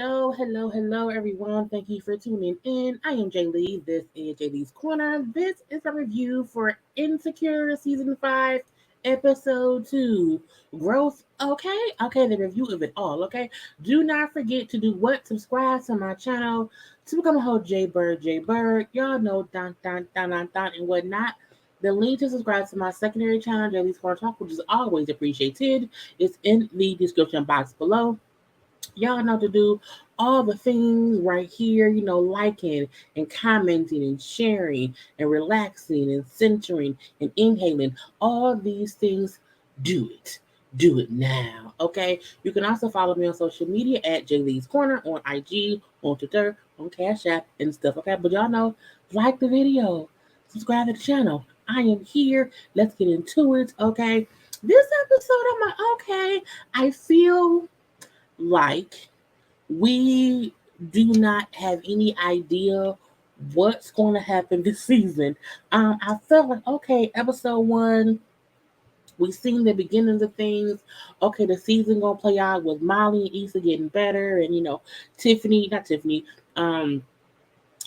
Hello, everyone. Thank you for tuning in. I am Jaylee. This is Jaylee's Corner. This is a review for Insecure Season 5, Episode 2. Growth, okay, the review of it all, okay? Do not forget to do what? Subscribe to my channel to become a whole JayBird. Y'all know, dun, and whatnot. The link to subscribe to my secondary channel, Jaylee's Corner Talk, which is always appreciated, is in the description box below. Y'all know to do all the things right here, liking and commenting and sharing and relaxing and centering and inhaling. All these things, do it. Do it now, okay? You can also follow me on social media at JayLeesCorner on IG, on Twitter, on CashApp, and stuff, okay? But y'all know, like the video, subscribe to the channel. I am here. Let's get into it, okay? This episode, I'm like, okay, I feel like we do not have any idea what's going to happen this season. I felt like, okay, episode 1, we seen the beginnings of things. Okay, the season gonna play out with Molly and Issa getting better, and not Tiffany.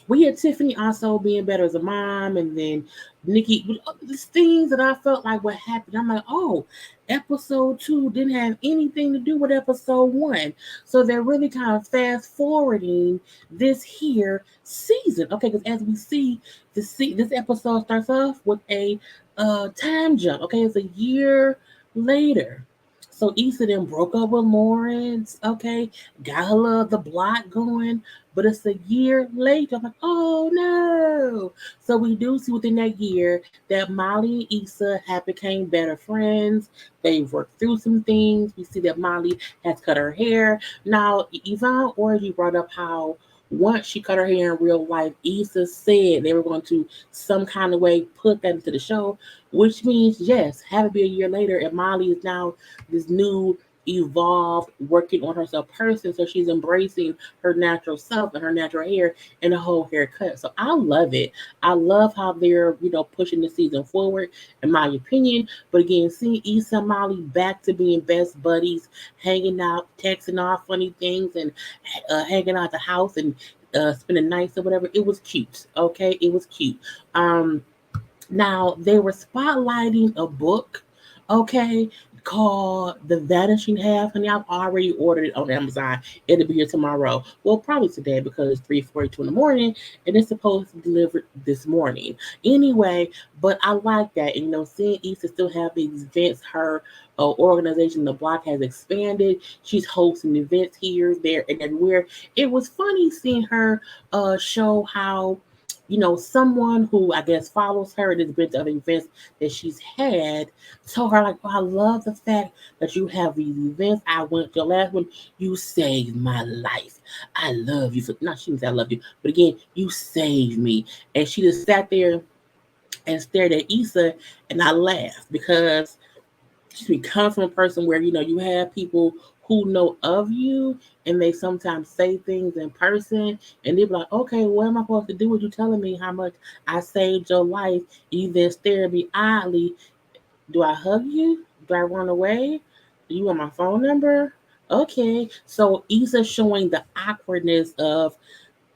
We had Tiffany also being better as a mom, and then Nikki. These things that I felt like what happened. I'm like, oh, episode 2 didn't have anything to do with episode 1, so they're really kind of fast forwarding this here season. Okay, because as we see, this episode starts off with a time jump. Okay, it's a year later. So Issa then broke up with Lawrence, okay, got her the block going, but it's a year later. I'm like, oh no. So we do see within that year that Molly and Issa have become better friends. They've worked through some things. We see that Molly has cut her hair. Now, Yvonne already brought up how once she cut her hair in real life, Issa said they were going to some kind of way put that into the show, which means, yes, have it be a year later, and Molly is now this new evolved working on herself person, so she's embracing her natural self and her natural hair and the whole haircut. So I love it. I love how they're pushing the season forward, in my opinion. But again, seeing Issa and Molly back to being best buddies, hanging out, texting off funny things, and hanging out at the house and spending nights or whatever, it was cute. Okay, it was cute. Now they were spotlighting a book, okay, called The Vanishing Half, and I've already ordered it on Amazon. It'll be here tomorrow. Well, probably today because it's 3:42 in the morning and it's supposed to be delivered this morning. Anyway, but I like that. And seeing Issa still have these events, her organization, The Block, has expanded. She's hosting events here, there, and everywhere. It was funny seeing her show how someone who I guess follows her and has been to other events that she's had told her, like, oh, I love the fact that you have these events. I went to your last one. You saved my life. I love you. Not she didn't say I love you, but again, you saved me. And she just sat there and stared at Issa, and I laughed because she comes from a person where you have people who know of you and they sometimes say things in person and they be like, okay, what am I supposed to do with you telling me how much I saved your life? You then stare at me oddly. Do I hug you? Do I run away? Do you want my phone number? Okay. So Issa showing the awkwardness of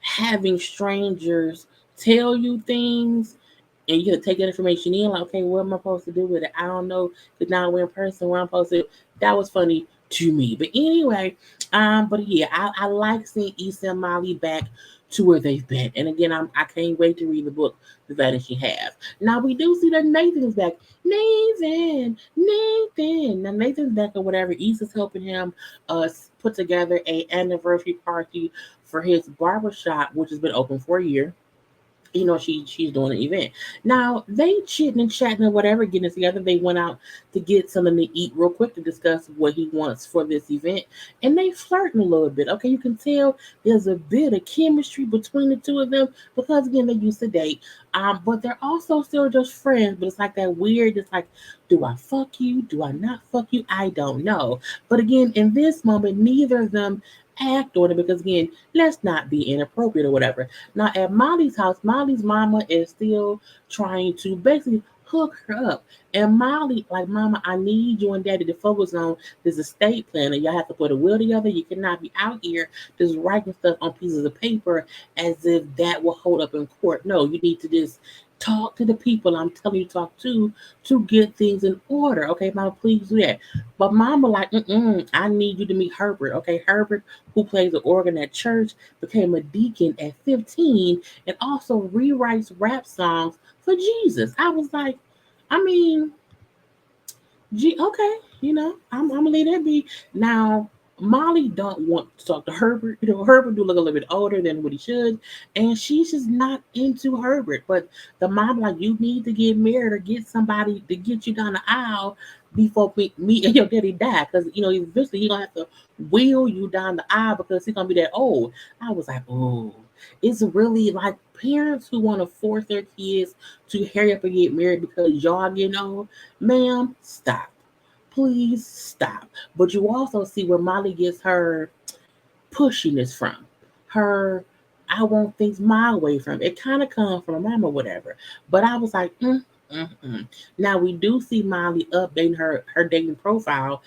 having strangers tell you things, and you can take that information in, like, okay, what am I supposed to do with it? I don't know, because now we're in person, where I'm supposed to. That was funny to me. But anyway, but yeah, I like seeing Issa and Molly back to where they've been. And again, I can't wait to read the book, The Vanishing Half. Now we do see that Nathan's back. Nathan. Now Nathan's back or whatever. Issa's helping him put together a anniversary party for his barbershop, which has been open for a year. She's doing an event. Now they chitting and chatting or whatever, getting together. They went out to get something to eat real quick to discuss what he wants for this event, and they flirting a little bit. Okay, you can tell there's a bit of chemistry between the two of them because again they used to date. But they're also still just friends. But it's like that weird. It's like, do I fuck you? Do I not fuck you? I don't know. But again, in this moment, neither of them act on it because again, let's not be inappropriate or whatever. Now at Molly's house, Molly's mama is still trying to basically hook her up. And Molly, like, Mama, I need you and Daddy to focus on this estate plan. And y'all have to put a will together. You cannot be out here just writing stuff on pieces of paper as if that will hold up in court. No, you need to just talk to the people I'm telling you to talk to get things in order. Okay, Mama, please do that. But Mama, like, I need you to meet Herbert. Okay, Herbert, who plays the organ at church, became a deacon at 15 and also rewrites rap songs for Jesus. I was like, I mean, okay, I'm gonna leave that be. Now, Molly don't want to talk to Herbert. Herbert do look a little bit older than what he should, and she's just not into Herbert. But the mom like, you need to get married or get somebody to get you down the aisle before me and your daddy die, because eventually he gonna have to wheel you down the aisle because he's gonna be that old. I was like, oh, it's really like parents who want to force their kids to hurry up and get married because y'all getting old. Ma'am, stop. Please stop. But you also see where Molly gets her pushiness from. Her, I want things my way from. It kind of comes from a mom or whatever. But I was like, mm. Now we do see Molly updating her dating profile.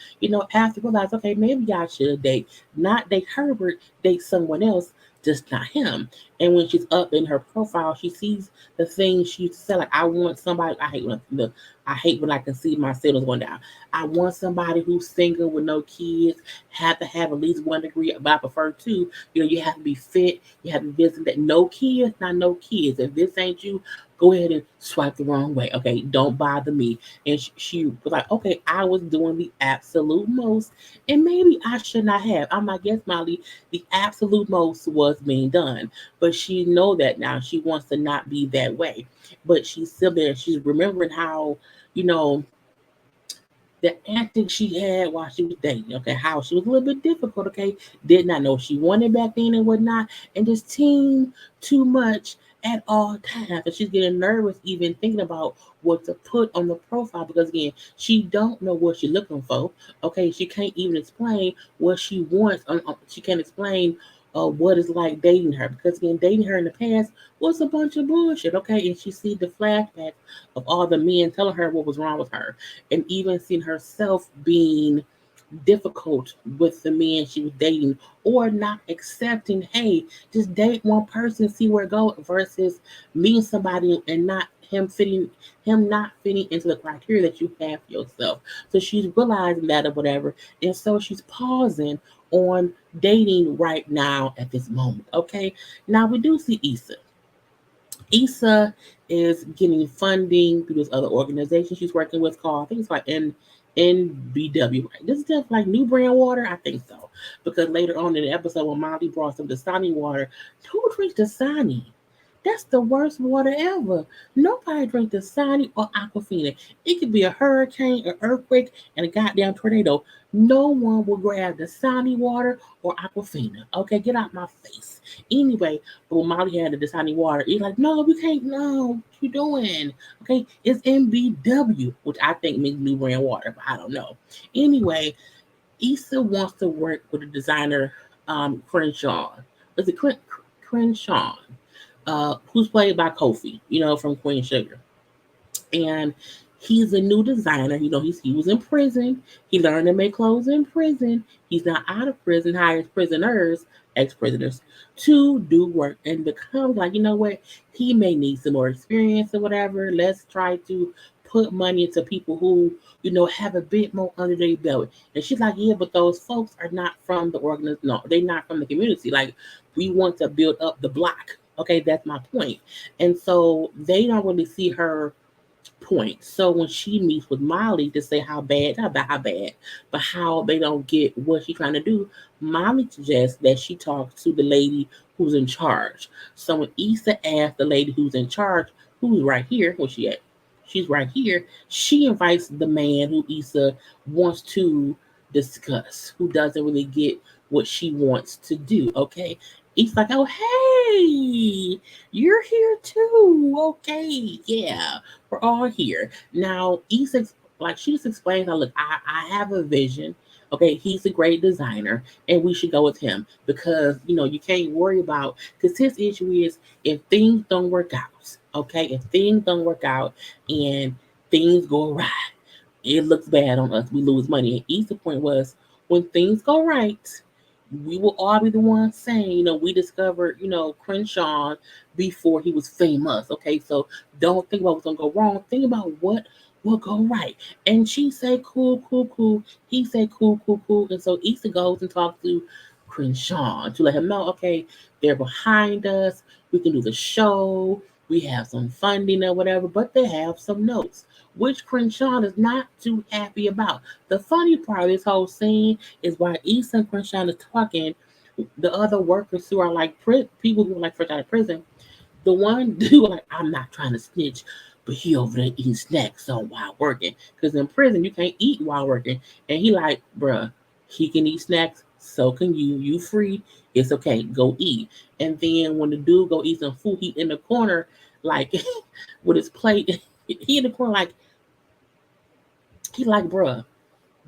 After realize, okay, maybe y'all should date, not date Herbert, date someone else, just not him. And when she's up in her profile, she sees the things she used to say, like, I want somebody. I hate when I can see my siblings going down. I want somebody who's single with no kids, have to have at least 1 degree, but I prefer two. You have to be fit, you have to visit that. No kids, not no kids. If this ain't you, go ahead and swipe the wrong way. Okay, don't bother me. And she was like, okay, I was doing the absolute most, and maybe I should not have. I'm like, yes, Molly, the absolute most was being done, but she know that now. She wants to not be that way, but she's still there. She's remembering how you know the antics she had while she was dating. Okay, how she was a little bit difficult. Okay, did not know she wanted back then and whatnot, and just team too much at all times. And she's getting nervous even thinking about what to put on the profile because again, she don't know what she's looking for. Okay, she can't even explain what she wants. She can't explain. What it's like dating her because again, dating her in the past was a bunch of bullshit. Okay, and she see the flashback of all the men telling her what was wrong with her and even seeing herself being difficult with the men she was dating or not accepting, hey, just date one person, see where it goes versus meeting somebody and not fitting into the criteria that you have for yourself. So she's realizing that or whatever. And so she's pausing on dating right now at this moment. Okay. Now we do see Issa. Issa is getting funding through this other organization she's working with called, I think it's like NBW. Right? This is just like New Brand Water? I think so. Because later on in the episode when Molly brought some Dasani water, who drinks Dasani? That's the worst water ever. Nobody drinks Dasani or Aquafina. It could be a hurricane, an earthquake, and a goddamn tornado. No one will grab Dasani water or Aquafina. Okay, get out my face. Anyway, but when Molly had the Dasani water, he's like, no, we can't. No, what you doing? Okay, it's MBW, which I think means New Brand Water, but I don't know. Anyway, Issa wants to work with the designer Crenshaw. Is it Crenshaw? Who's played by Kofi, from Queen Sugar. And he's a new designer. He was in prison. He learned to make clothes in prison. He's not out of prison, hires prisoners, ex-prisoners, to do work and becomes like, you know what? He may need some more experience or whatever. Let's try to put money into people who, have a bit more under their belt. And she's like, yeah, but those folks are not from the organization. No, they're not from the community. Like, we want to build up the block. Okay, that's my point. And so they don't really see her point. So when she meets with Molly to say how bad, not about how bad, but how they don't get what she's trying to do, Molly suggests that she talks to the lady who's in charge. So when Issa asks the lady who's in charge, who's right here, where's she at? She's right here. She invites the man who Issa wants to discuss, who doesn't really get what she wants to do. Okay. He's like, oh, hey, you're here too. Okay, yeah, we're all here. Now, like she just explains, how, look, I have a vision. Okay, he's a great designer, and we should go with him because you can't worry about because his issue is if things don't work out. Okay, if things don't work out, and things go awry. It looks bad on us. We lose money. And Easter point was when things go right, we will all be the ones saying, we discovered, Crenshaw before he was famous. Okay, so don't think about what's gonna go wrong. Think about what will go right. And she said, cool, cool, cool. He said, cool, cool, cool. And so Easter goes and talks to Crenshaw to let him know, okay, they're behind us. We can do the show. We have some funding or whatever, but they have some notes, which Crenshaw is not too happy about. The funny part of this whole scene is while Issa and Crenshaw is talking, the other workers who are like people who are like fresh out of prison, the one dude like, I'm not trying to snitch, but he over there eating snacks on while working. Because in prison you can't eat while working. And he like, bruh, he can eat snacks, so can you. You free. It's okay. Go eat. And then when the dude go eat some food, he in the corner like with his plate. He in the corner like he like, bruh,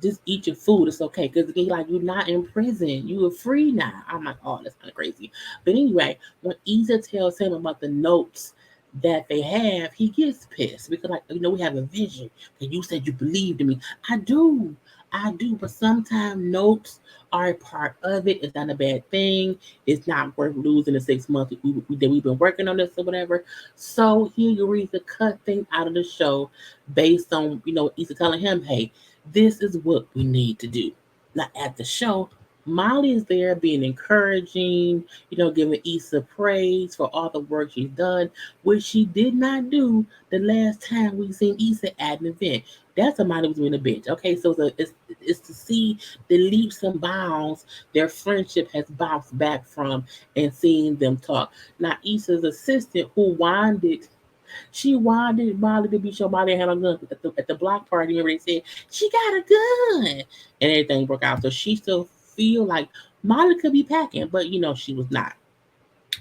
just eat your food. It's okay. Because again, like, you're not in prison. You are free now. I'm like, oh, that's kind of crazy. But anyway, when Issa tells him about the notes that they have, he gets pissed because, like, we have a vision. And you said you believed in me. I do. I do. But sometimes notes are a part of it. It's not a bad thing. It's not worth losing the 6 months that we've been working on this or whatever. So he agrees to cut things out of the show based on, Issa telling him, hey, this is what we need to do. Now, at the show, Molly is there being encouraging, giving Issa praise for all the work she's done, which she did not do the last time we seen Issa at an event. That's a Molly was in the bench. Okay, so it's to see the leaps and bounds their friendship has bounced back from and seeing them talk. Now, Issa's assistant, who winded she wanted Molly to be sure Molly had a gun at the block party. Remember they said she got a gun and everything broke out. So she still feel like Molly could be packing, but she was not.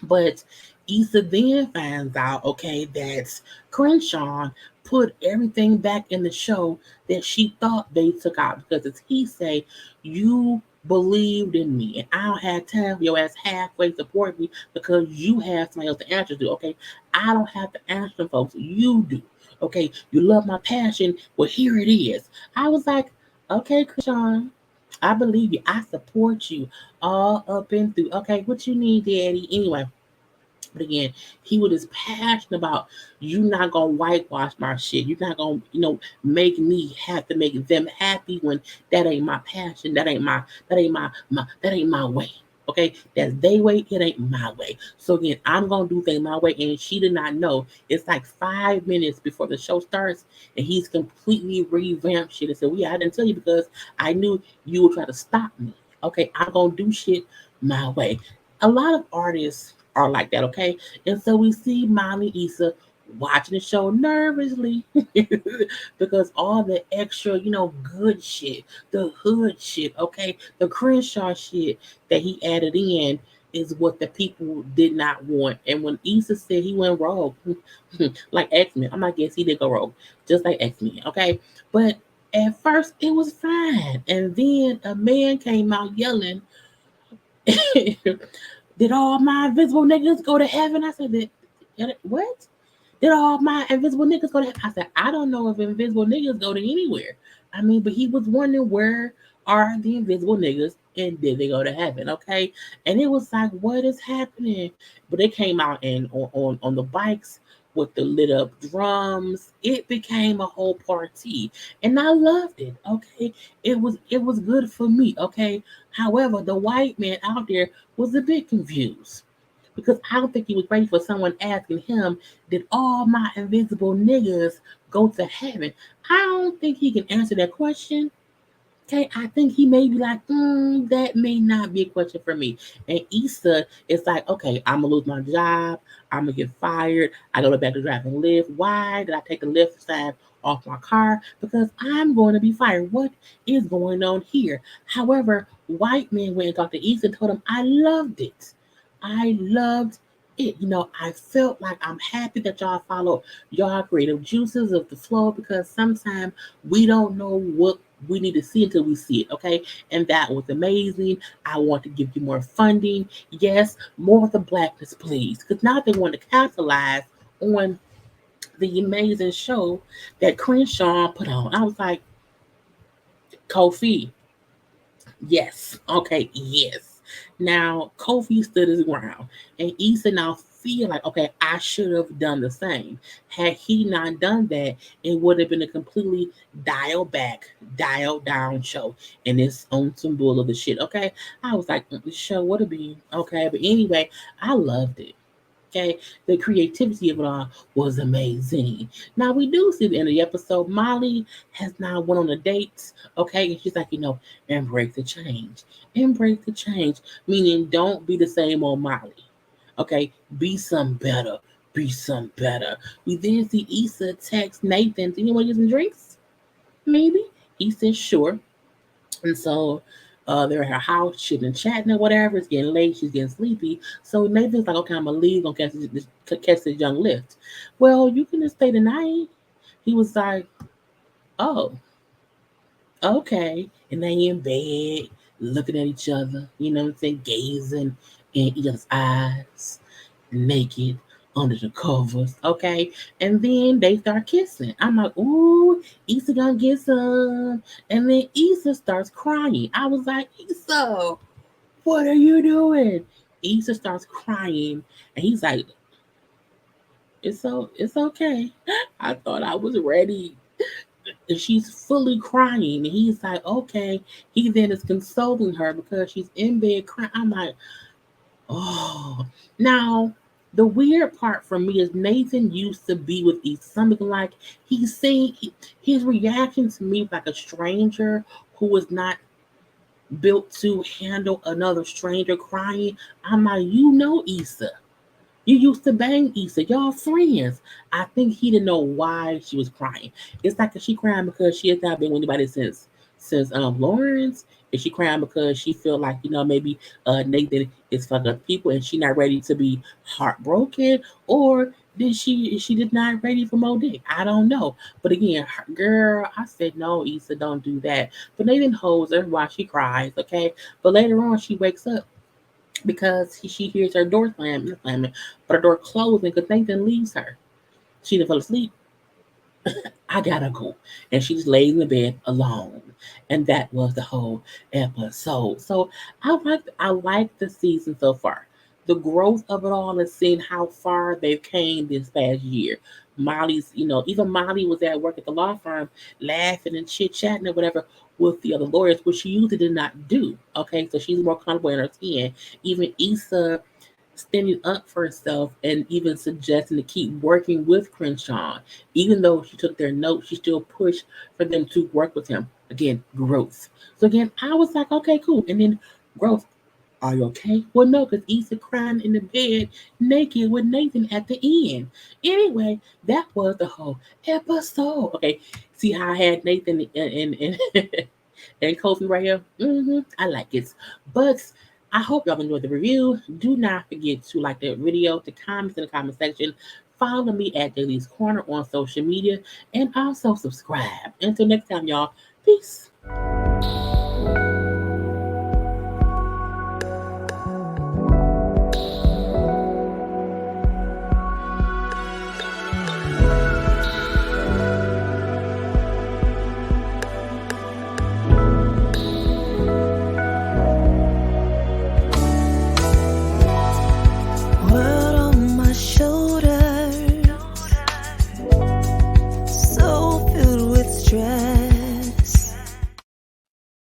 But Issa then finds out, okay, that Crenshaw put everything back in the show that she thought they took out because as he say, you believed in me and I don't have time for your ass halfway support me because you have somebody else to answer to. Okay, I don't have to answer them folks. You do. Okay, you love my passion. Well, here it is. I was like, okay, Crenshaw, I believe you. I support you all up and through. Okay, what you need, Daddy? Anyway, but again, he was just passionate about you not gonna whitewash my shit. You're not gonna, make me have to make them happy when that ain't my passion. That ain't my way. Okay, that's their way. It ain't my way. So again, I'm gonna do things my way. And she did not know. It's like 5 minutes before the show starts, and he's completely revamped shit and said, "Yeah, I didn't tell you because I knew you would try to stop me. Okay, I'm gonna do shit my way." A lot of artists are like that, okay? And so we see Molly Issa watching the show nervously because all the extra, good shit, the hood shit, okay, the Crenshaw shit that he added in is what the people did not want. And when Issa said he went rogue, like X-Men, I'm not guess he did go rogue, just like X-Men, okay? But at first it was fine. And then a man came out yelling, did all my invisible niggas go to heaven? I said, what? Did all my invisible niggas go to heaven? I said, I don't know if invisible niggas go to anywhere. I mean, but he was wondering where are the invisible niggas and did they go to heaven? Okay. And it was like, what is happening? But they came out and on the bikes with the lit up drums. It became a whole party. And I loved it. Okay. It was good for me. Okay. However, the white man out there was a bit confused because I don't think he was ready for someone asking him, did all my invisible niggas go to heaven? I don't think he can answer that question. Okay, I think he may be like, that may not be a question for me. And Issa is like, okay, I'm gonna lose my job. I'm gonna get fired. I go back to driving Lyft. Why did I take the Lyft sign off my car? Because I'm going to be fired. What is going on here? However, white man went and talked to Issa and told him, I loved it. I loved it. I felt like I'm happy that y'all follow y'all creative juices of the flow because sometimes we don't know what we need to see until we see it, okay? And that was amazing. I want to give you more funding. Yes, more of the blackness, please. Because now they want to capitalize on the amazing show that Crenshaw put on. I was like, Kofi, yes. Okay, yes. Now Kofi stood his ground, and Issa now feel like, okay, I should have done the same. Had he not done that, it would have been a completely dial back, dial down show, and it's on some bull of the shit. Okay, I was like, the show would have been okay, but anyway, I loved it. Okay, the creativity of it all was amazing. Now we do see the end of the episode. Molly has now went on a date. Okay, and she's like, embrace the change. Embrace the change, meaning don't be the same old Molly. Okay, be some better. Be some better. We then see Issa text Nathan, do you want to get some drinks? Maybe. He says sure. And so they're at her house, chilling and chatting or whatever. It's getting late. She's getting sleepy. So Nathan's like, okay, I'm going to leave. I'm going to catch this young lift. Well, you can just stay tonight. He was like, oh, okay. And they in bed, looking at each other, what I'm saying, gazing in each other's eyes, naked under the covers, okay? And then they start kissing. I'm like, ooh, Issa gonna get some. And then Issa starts crying. I was like, Issa, what are you doing? Issa starts crying, and he's like, it's okay. I thought I was ready. And she's fully crying, and he's like, okay. He then is consoling her because she's in bed crying. I'm like, oh, now the weird part for me is Nathan used to be with Issa. Something like he's saying his reaction to me like a stranger who was not built to handle another stranger crying. I'm like, Issa. You used to bang Issa. Y'all friends. I think he didn't know why she was crying. It's like, is she crying because she has not been with anybody since Lawrence? Is she crying because she feel like, maybe Nathan is fucking up people and she not ready to be heartbroken? Or is she just not ready for more dick? I don't know. But again, girl, I said no, Issa, don't do that. But Nathan holds her while she cries, okay? But later on she wakes up because she hears her door slamming, but her door closing because Nathan leaves her. She didn't fall asleep. I gotta go. And she just lays in the bed alone. And that was the whole episode. So I like the season so far. The growth of it all is seeing how far they've came this past year. Even Molly was at work at the law firm laughing and chit chatting or whatever with the other lawyers, which she usually did not do. Okay, so she's more comfortable in her skin. Even Issa standing up for herself and even suggesting to keep working with Crenshaw. Even though she took their notes, she still pushed for them to work with him. Again, growth. So again, I was like, okay, cool. And then growth. Are you okay? Well, no, because Issa crying in the bed naked with Nathan at the end. Anyway, that was the whole episode. Okay, see how I had Nathan and and Kofi right here. I like it. But I hope y'all enjoyed the review. Do not forget to like the video, to comment in the comment section. Follow me at JayLeesCorner on social media, and also subscribe. Until next time, y'all. Peace.